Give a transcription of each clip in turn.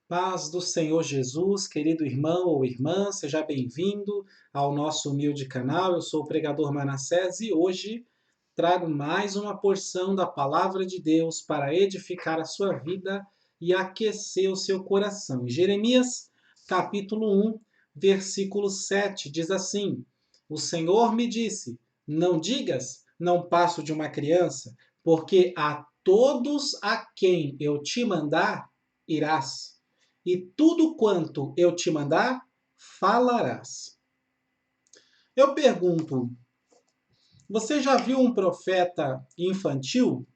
Paz do Senhor Jesus, querido irmão ou irmã, seja bem-vindo ao nosso humilde canal. Eu sou o pregador Manassés e hoje trago mais uma porção da palavra de Deus para edificar a sua vida e aquecer o seu coração. Em Jeremias, capítulo 1, versículo 7, diz assim: O Senhor me disse: Não digas, não passo de uma criança, porque a todos a quem eu te mandar, irás e tudo quanto eu te mandar, falarás. Eu pergunto, você já viu um profeta infantil?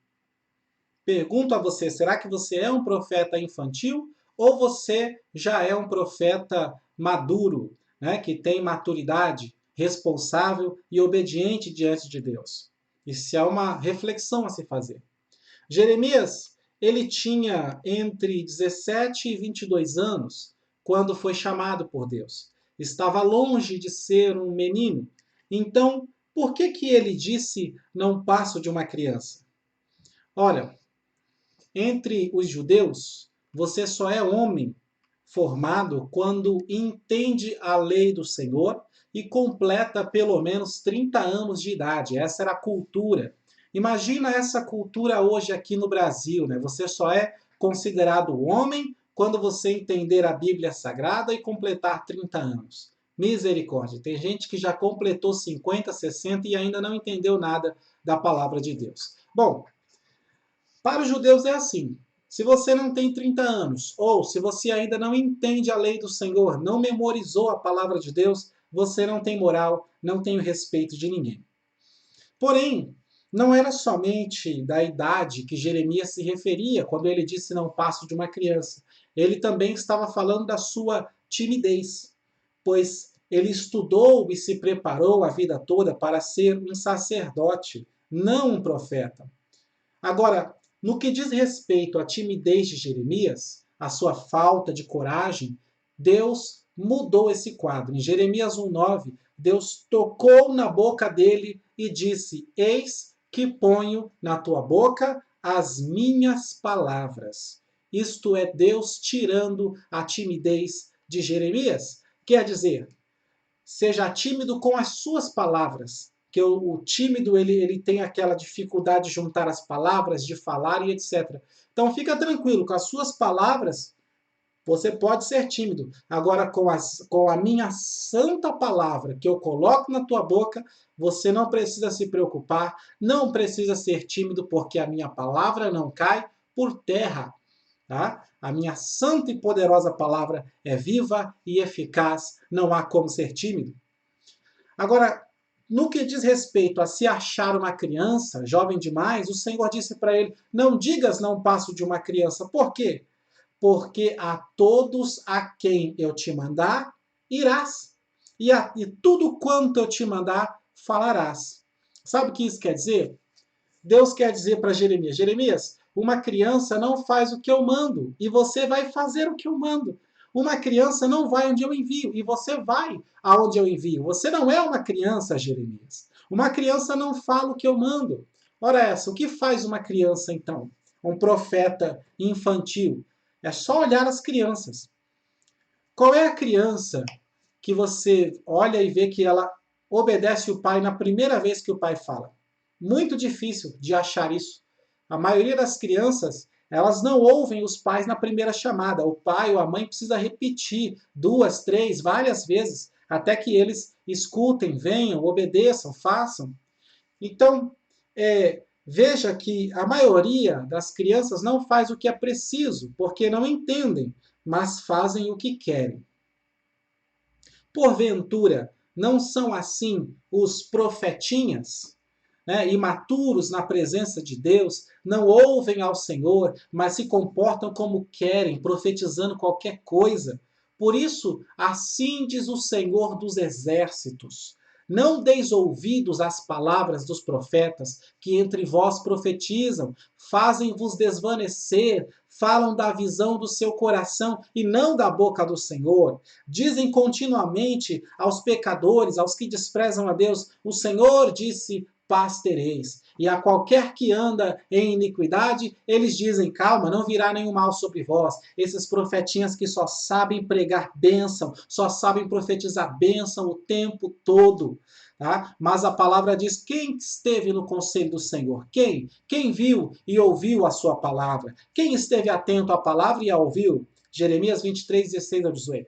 Pergunto a você, será que você é um profeta infantil ou você já é um profeta maduro, né, que tem maturidade, responsável e obediente diante de Deus? Isso é uma reflexão a se fazer. Jeremias, ele tinha entre 17 e 22 anos quando foi chamado por Deus. Estava longe de ser um menino. Então, por que ele disse não passo de uma criança? Olha, entre os judeus, você só é homem formado quando entende a lei do Senhor e completa pelo menos 30 anos de idade. Essa era a cultura. Imagina essa cultura hoje aqui no Brasil, né? Você só é considerado homem quando você entender a Bíblia Sagrada e completar 30 anos. Misericórdia. Tem gente que já completou 50, 60 e ainda não entendeu nada da palavra de Deus. Bom, para os judeus é assim. Se você não tem 30 anos, ou se você ainda não entende a lei do Senhor, não memorizou a palavra de Deus, você não tem moral, não tem o respeito de ninguém. Porém, não era somente da idade que Jeremias se referia quando ele disse não passo de uma criança. Ele também estava falando da sua timidez, pois ele estudou e se preparou a vida toda para ser um sacerdote, não um profeta. Agora, no que diz respeito à timidez de Jeremias, a sua falta de coragem, Deus mudou esse quadro. Em Jeremias 1,9, Deus tocou na boca dele e disse: Eis que ponho na tua boca as minhas palavras. Isto é Deus tirando a timidez de Jeremias. Quer dizer, seja tímido com as suas palavras, que o tímido ele tem aquela dificuldade de juntar as palavras, de falar e etc. Então fica tranquilo, com as suas palavras você pode ser tímido. Agora com a minha santa palavra que eu coloco na tua boca, você não precisa se preocupar, não precisa ser tímido, porque a minha palavra não cai por terra. Tá? A minha santa e poderosa palavra é viva e eficaz, não há como ser tímido. Agora, no que diz respeito a se achar uma criança, jovem demais, o Senhor disse para ele: Não digas não passo de uma criança. Por quê? Porque a todos a quem eu te mandar, irás. E tudo quanto eu te mandar, falarás. Sabe o que isso quer dizer? Deus quer dizer para Jeremias: Jeremias, uma criança não faz o que eu mando, e você vai fazer o que eu mando. Uma criança não vai onde eu envio, e você vai aonde eu envio. Você não é uma criança, Jeremias. Uma criança não fala o que eu mando. Ora essa, o que faz uma criança então? Um profeta infantil? É só olhar as crianças. Qual é a criança que você olha e vê que ela obedece o pai na primeira vez que o pai fala? Muito difícil de achar isso. A maioria das crianças, elas não ouvem os pais na primeira chamada. O pai ou a mãe precisa repetir duas, três, várias vezes, até que eles escutem, venham, obedeçam, façam. Então, veja que a maioria das crianças não faz o que é preciso, porque não entendem, mas fazem o que querem. Porventura, não são assim os profetinhas, né, imaturos na presença de Deus, não ouvem ao Senhor, mas se comportam como querem, profetizando qualquer coisa. Por isso, assim diz o Senhor dos exércitos: Não deis ouvidos às palavras dos profetas que entre vós profetizam, fazem-vos desvanecer, falam da visão do seu coração e não da boca do Senhor. Dizem continuamente aos pecadores, aos que desprezam a Deus: O Senhor disse paz tereis. E a qualquer que anda em iniquidade, eles dizem, calma, não virá nenhum mal sobre vós. Esses profetinhas que só sabem pregar bênção, só sabem profetizar bênção o tempo todo. Tá? Mas a palavra diz, quem esteve no conselho do Senhor? Quem? Quem viu e ouviu a sua palavra? Quem esteve atento à palavra e a ouviu? Jeremias 23, 16 ao 18.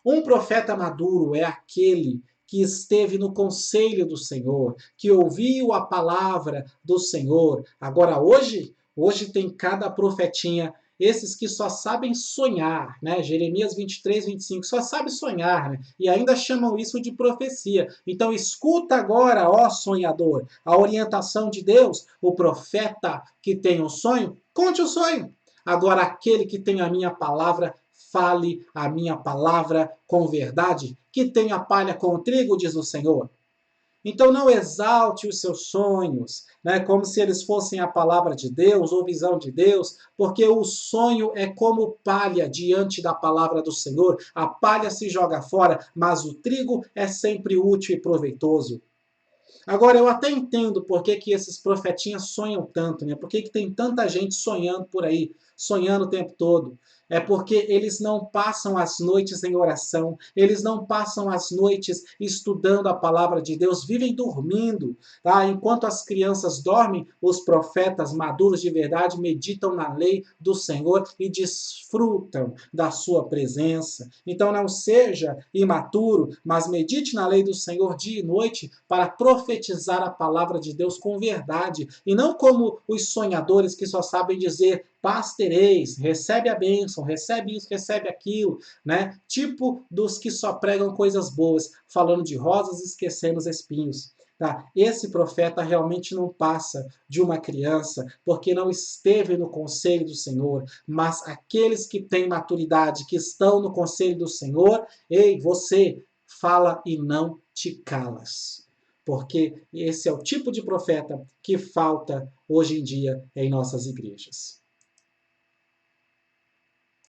Um profeta maduro é aquele que esteve no conselho do Senhor, que ouviu a palavra do Senhor. Agora, hoje tem cada profetinha, esses que só sabem sonhar, né? Jeremias 23, 25, só sabe sonhar, né? E ainda chamam isso de profecia. Então, escuta agora, ó sonhador, a orientação de Deus, o profeta que tem um sonho, conte o sonho. Agora, aquele que tem a minha palavra, fale a minha palavra com verdade, que tenha palha com o trigo, diz o Senhor. Então não exalte os seus sonhos, né, como se eles fossem a palavra de Deus ou visão de Deus, porque o sonho é como palha diante da palavra do Senhor. A palha se joga fora, mas o trigo é sempre útil e proveitoso. Agora, eu até entendo por que, que esses profetinhas sonham tanto, né? Por que, que tem tanta gente sonhando por aí, sonhando o tempo todo? É porque eles não passam as noites em oração, eles não passam as noites estudando a palavra de Deus, vivem dormindo. Tá? Enquanto as crianças dormem, os profetas maduros de verdade meditam na lei do Senhor e desfrutam da sua presença. Então não seja imaturo, mas medite na lei do Senhor dia e noite para profetizar a palavra de Deus com verdade, e não como os sonhadores que só sabem dizer paz tereis, recebe a bênção, recebe isso, recebe aquilo, né? Tipo dos que só pregam coisas boas, falando de rosas e esquecendo os espinhos. Tá? Esse profeta realmente não passa de uma criança, porque não esteve no conselho do Senhor, mas aqueles que têm maturidade, que estão no conselho do Senhor, ei, você, fala e não te calas. Porque esse é o tipo de profeta que falta hoje em dia em nossas igrejas.